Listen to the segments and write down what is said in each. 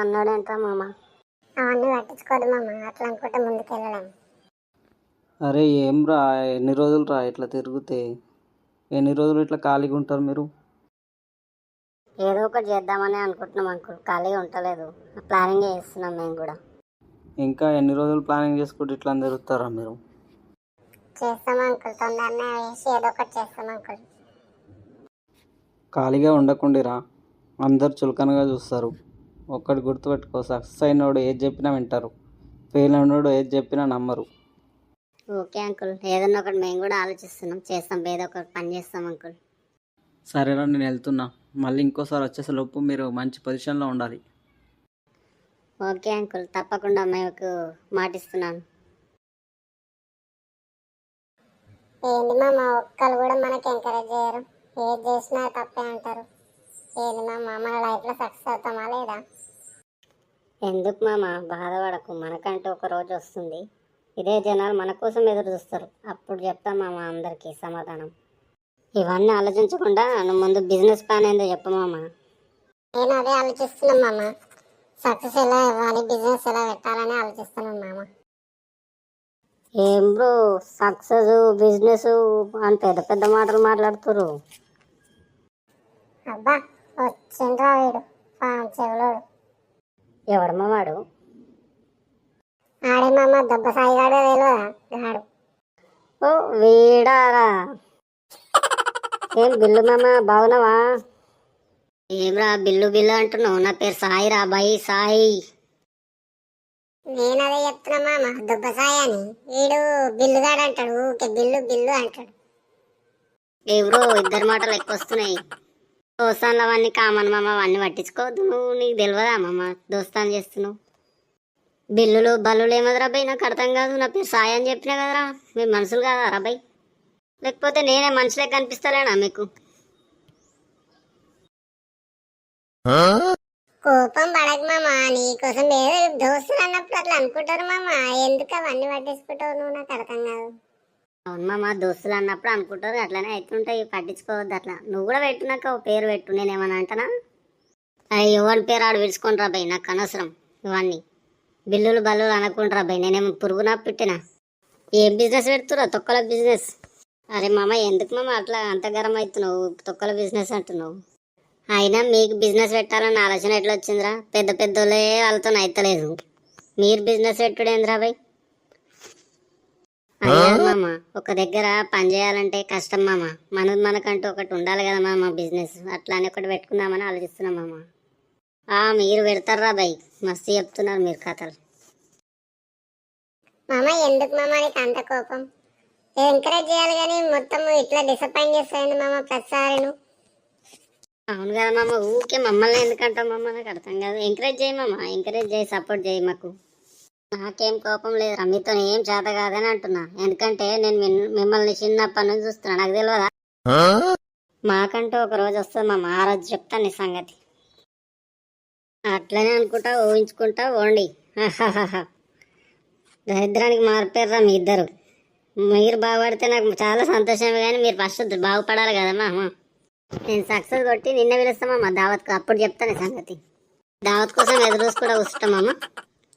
అన్నాడంట మామ. అవన్నీ పట్టించుకోదు మామ, అట్లా అనుకుంటే ముందుకు వెళ్ళలేము. అరే ఏం రా, ఎన్ని రోజులు రా ఇట్లా తిరిగితే? ఎన్ని రోజులు ఇట్లా ఖాళీగా ఉంటారు మీరు? ఏదో ఒకటి చేద్దామని అనుకుంటున్నాం అంకుల్, ఖాళీగా ఉండలేదు, ప్లానింగ్ చేస్తున్నాం మేము కూడా. ఇంకా ఎన్ని రోజులు ప్లానింగ్ చేసుకుంటే ఇట్లా తిరుగుతారా మీరు? చేస్తాం అంకుల్, తొందరనే వేసి ఏదో ఒకటి చేస్తాం అంకుల్. ఖాళీగా ఉండకుండిరా, అందరు చులకనగా చూస్తారు. ఒక్కటి గుర్తుపెట్టుకో, సక్సెస్ అయినోడు ఏది చెప్పినా వింటారు, ఫెయిల్ అయినోడు ఏది చెప్పినా నమ్మరు. ఓకే అంకుల్, ఏదన్నా ఒకటి మేము కూడా ఆలోచిస్తున్నాం, చేస్తాం, ఏదో ఒకటి పని చేస్తాం అంకుల్. సరేరా, నేను వెళ్తున్నా. మళ్ళీ ఇంకోసారి వచ్చేసేలోపు మీరు మంచి పొజిషన్లో ఉండాలి. ఓకే అంకుల్, తప్పకుండా మీకు మాటిస్తున్నాను. ఏంది మామ, ఒక్కరు కూడా మనకి ఎంకరేజ్ చేయరు, ఏది చేసినా తప్పే అంటారు. ఏంది మామ, మన లైఫ్లో సక్సెస్ అవుతామా లేదా? ఎందుకు మామ బాధపడకు, మనకంటూ ఒక రోజు వస్తుంది, ఇదే జనాలు మన కోసం ఎదురు చూస్తారు, అప్పుడు చెప్తాం మామ అందరికీ సమాధానం. ఇవన్నీ ఆలోచించకుండా నువ్వు ముందు బిజినెస్ ప్లాన్ ఏందో చెప్పు మామ. నేను అదే ఆలోచిస్తున్నాం మామ, సక్సెస్ ఎలా ఇవ్వాలి, బిజినెస్ ఎలా పెట్టాలని ఆలోచిస్తున్నాం మామ. ఏం బ్రో, సక్సెస్ బిజినెస్ అని పెద్ద పెద్ద మాటలు మాట్లాడుతురు. అబ్బా వచ్చిండ్రా వీడు చెవులోడు. ఎవడమ్మా వాడు? ఆడే మామ, దెబ్బ సాయిగాడే తెలియదా గాడు. ఓ వీడారా, ఏం బిల్లు మామ, బాగున్నావా? ఏమ్రా బిల్లు బిల్లు అంటున్నావు, నా పేరు సాయి రా, బాయ్ సాయి. నేను అదే చెప్తున్నా మామ, దెబ్బ సాయి అని. వీడు బిల్లుగాడు అంటాడు, ఊకే బిల్లు బిల్లు అంటాడు. ఏ బ్రో, ఇద్దరు మాటలు ఎక్కువ వస్తున్నాయి. దోస్తాన్లు అవన్నీ కామన్ మామ, అవన్నీ పట్టించుకోవద్దు నువ్వు, నీకు తెలియదా మామ దోస్తాను చేస్తున్నావు. బిల్లులు బల్లులు ఏమదరా బై, నాకు అర్థం కాదు. నా పేరు సాయి అని చెప్పినా కదరా, మీరు మనుషులు కాదారా బై? లేకపోతే నేనే మనుషులే కనిపిస్తలేనా మీకు? కోపం పడక మామ, నీకోసం ఏదో దోస్తులు అన్నప్పుడు అట్లా అనుకుంటారు మామ, ఎందుకు అవన్నీ పట్టించుకుంటావు నువ్వు, నాకు అర్థం కాదు. అవును మామ, దోస్తులు అన్నప్పుడు అనుకుంటారు, అట్లనే అవుతుంటాయి, పట్టించుకోవద్దు అట్లా. నువ్వు కూడా పెట్టున్నాక ఓ పేరు పెట్టు, నేనేమన్నా అంటనా? అరే ఎవరి పేరు ఆడు విడుచుకొని రా బై, నాకు అనవసరం ఇవన్నీ. బిల్లులు బల్లులు అనుకుంటారా బై, నేనేమో పురుగునా పెట్టినా? ఏం బిజినెస్ పెడుతురా, తొక్కల బిజినెస్? అరే మామ ఎందుకు మామ అట్లా అంత గరం అవుతున్నావు, తొక్కల బిజినెస్ అంటున్నావు? అయినా మీకు బిజినెస్ పెట్టాలన్న ఆలోచన ఎట్లా వచ్చిందిరా? పెద్ద పెద్దోళ్ళే వాళ్ళతో అయితలేదు, మీరు బిజినెస్ పెట్టుడేంద్రా బై? అయ్యా మామ, ఒక దగ్గర పని చేయాలంటే కష్టం మామ, మనకంటూ ఒకటి ఉండాలి కదా మామ బిజినెస్, అట్లానే ఒకటి పెట్టుకుందామని ఆలోచిస్తున్నాం మామ. మీరు పెడతారా బై, మస్తు చెప్తున్నారు మీరు కథలు. మామ ఎందుకు మామ నీకు అంత కోపం? ఎంకరేజ్ చేయాలి కానీ మొత్తం ఇట్లా డిసప్పాయింట్ చేస్తాయండి మామ ప్రతిసారి నువ్వు. అవును కదా మామ, ఊకే మమ్మల్ని ఎందుకంటావు మామ, నాకు అర్థం కాదు. ఎంకరేజ్ చేయి మామ, ఎంకరేజ్ చేయి, సపోర్ట్ చేయి మాకు. నాకేం కోపం లేదురా, మీతో ఏం చేత కాదని అంటున్నా, ఎందుకంటే నేను మిమ్మల్ని చిన్నప్పటి నుంచి చూస్తున్నా, నాకు తెలియదా? మాకంటూ ఒక రోజు వస్తుంది మామ, ఆ రోజు చెప్తాను నీ సంగతి. అట్లనే అనుకుంటా ఊహించుకుంటా ఓండి. దరిద్రానికి మారిపోయారా మీ ఇద్దరు. మీరు బాగుపడితే నాకు చాలా సంతోషమే, కానీ మీరు ఫస్ట్ బాగుపడాలి కదా మామ. నేను సక్సెస్ కొట్టి నిన్న పిలుస్తామమ్మా దావత్కు, అప్పుడు చెప్తాను సంగతి. దావత్ కోసం ఎదురు చూసి కూడా కూర్చుంటామమ్మా,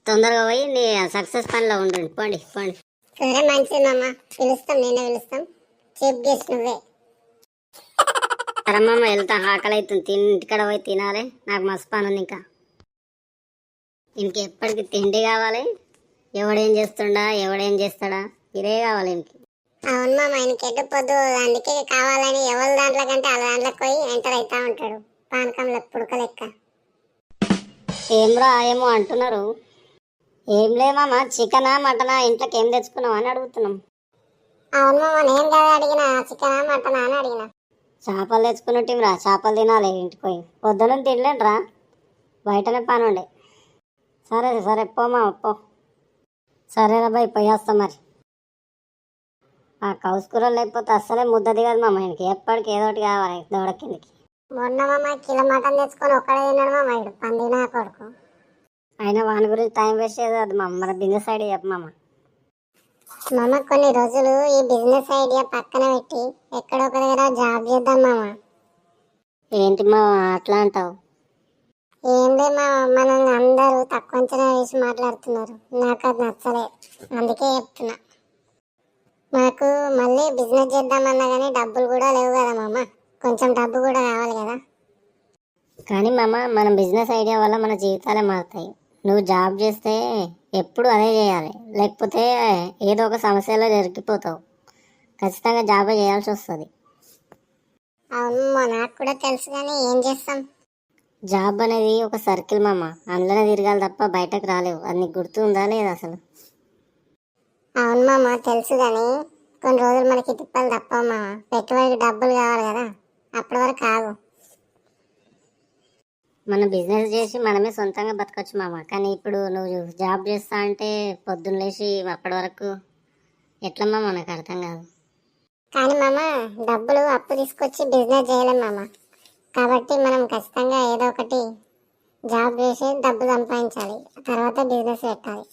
తొందరగా పోయి నీ సక్సెస్ పనిలో ఉండండి, పోండి పోండి. సరే మంచిది మామ, పిలుస్తాం, నేనే పిలుస్తాం, చీఫ్ గెస్ట్ నువ్వే. సరమ్మమ్మ వెళ్తా, ఆకలి అవుతుంది, ఇంటికాడ పోయి తినాలి, నాకు మస్తు పని ఉంది. ఇంకా ఇంకెప్పటికి తిండి కావాలి, ఎవడేం చేస్తుండా ఎవడేం చేస్తాడా ఇదే కావాలి ఇంక. అవును మామ, ఆయనకి ఎటు పొద్దు, అందుకే కావాలని ఎవరి దాంట్లో కంటే వాళ్ళ దాంట్లోకి పోయి ఎంటర్ అవుతా ఉంటాడు, పానకంలో పుడక లెక్క. ఏమ్రా ఏమో అంటున్నారు? ఏం లేమమ్మా, చికెనా మటనా, ఇంట్లోకి ఏం తెచ్చుకున్నావు అని అడుగుతున్నాం. అవును మామ, నేను కదా అడిగిన, చికెనా మటనా అని అడిగిన. చేపలు తెచ్చుకున్నట్టు చేపలు తినాలి, ఇంటికి పోయి పొద్దున తినలేంట్రా, బయటనే పని ఉండే. సరే సరే పోమా పో. సరేరా బాయ్, పోయి వస్తాం మరి. ఆ కౌసుకూర లేకపోతే అస్సలే ముద్ద దిగదు మామ, ఆయనకి ఎప్పటికి ఏదో ఒకటి కావాలి దూడ కిందకి. మొన్న మామ కిలో మటన్ తెచ్చుకొని ఒక్కడే తిన్నాడు మామ, ఇడు పందినా కొడుకు. అయినా వాని గురించి టైం వేస్ట్ చేయదు మామ, మన బిజినెస్ ఐడియా చెప్పు మామ. మామ కొన్ని రోజులు ఈ బిజినెస్ ఐడియా పక్కన పెట్టి ఎక్కడో ఒక దగ్గర జాబ్ చేద్దాం మామ. ఏంటి మామ అట్లా అంటావు? ఏంది మా మనల్ని అందరూ తక్కువ అంచనా వేసి మాట్లాడుతున్నారు. నాకు అది నచ్చలే, అందుకే చెప్తున్నా. మనకు మళ్ళీ బిజినెస్ చేద్దామన్నా కానీ డబ్బులు కూడా లేవు కదా మామ, కొంచెం డబ్బు కూడా కావాలి కదా. కానీ మామ మన బిజినెస్ ఐడియా వల్ల మన జీవితాలే మారుతాయి. నువ్వు జాబ్ చేస్తే ఎప్పుడు అదే చేయాలి, లేకపోతే ఏదో ఒక సమస్యలో జరిగిపోతావు. ఖచ్చితంగా జాబే చేయాల్సి వస్తుంది. అవును మా, నాకు కూడా తెలుసు కానీ ఏం చేస్తాం. జాబ్ అనేది ఒక సర్కిల్ మామ, అందులోనే తిరగాలి తప్ప బయటకు రాలేవు. అది నీకు గుర్తుందా లేదా అసలు? అవును మామ తెలుసు కానీ కొన్ని రోజులు మనకి తిప్పలు తప్పవు మామ, పెట్టుబడికి డబ్బులు కావాలి కదా, అప్పటి వరకు ఆగు. మనం బిజినెస్ చేసి మనమే సొంతంగా బతకొచ్చు మామ. కానీ ఇప్పుడు నువ్వు జాబ్ చేస్తా అంటే పొద్దున్న లేచి అప్పటి వరకు ఎట్లా మామ, నాకు అర్థం కాదు. కానీ మామ డబ్బులు అప్పు తీసుకొచ్చి బిజినెస్ చేయలేం మామ, కాబట్టి మనం ఖచ్చితంగా ఏదో ఒకటి జాబ్ చేసి డబ్బు సంపాదించాలి, తర్వాత బిజినెస్ పెట్టాలి.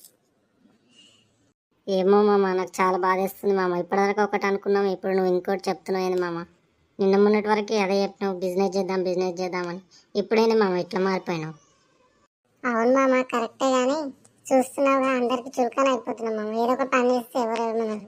ఏమో మామ, నాకు చాలా బాధేస్తుంది మామ. ఇప్పటివరకు ఒకటి అనుకున్నాం, ఇప్పుడు నువ్వు ఇంకోటి చెప్తున్నావు ఏంది మామ? నిన్న మొన్నటి వరకు అదే చెప్పినావు, బిజినెస్ చేద్దాం బిజినెస్ చేద్దామని. ఇప్పుడేంది మామ ఇట్లా మారిపోయినావు? అవును మామ కరెక్టే కానీ చూస్తున్నావుగా అందరికి చులకన అయిపోతున్నాం మామ, ఏదో ఒక పని చేస్తే ఎవరు ఏమన్నారు.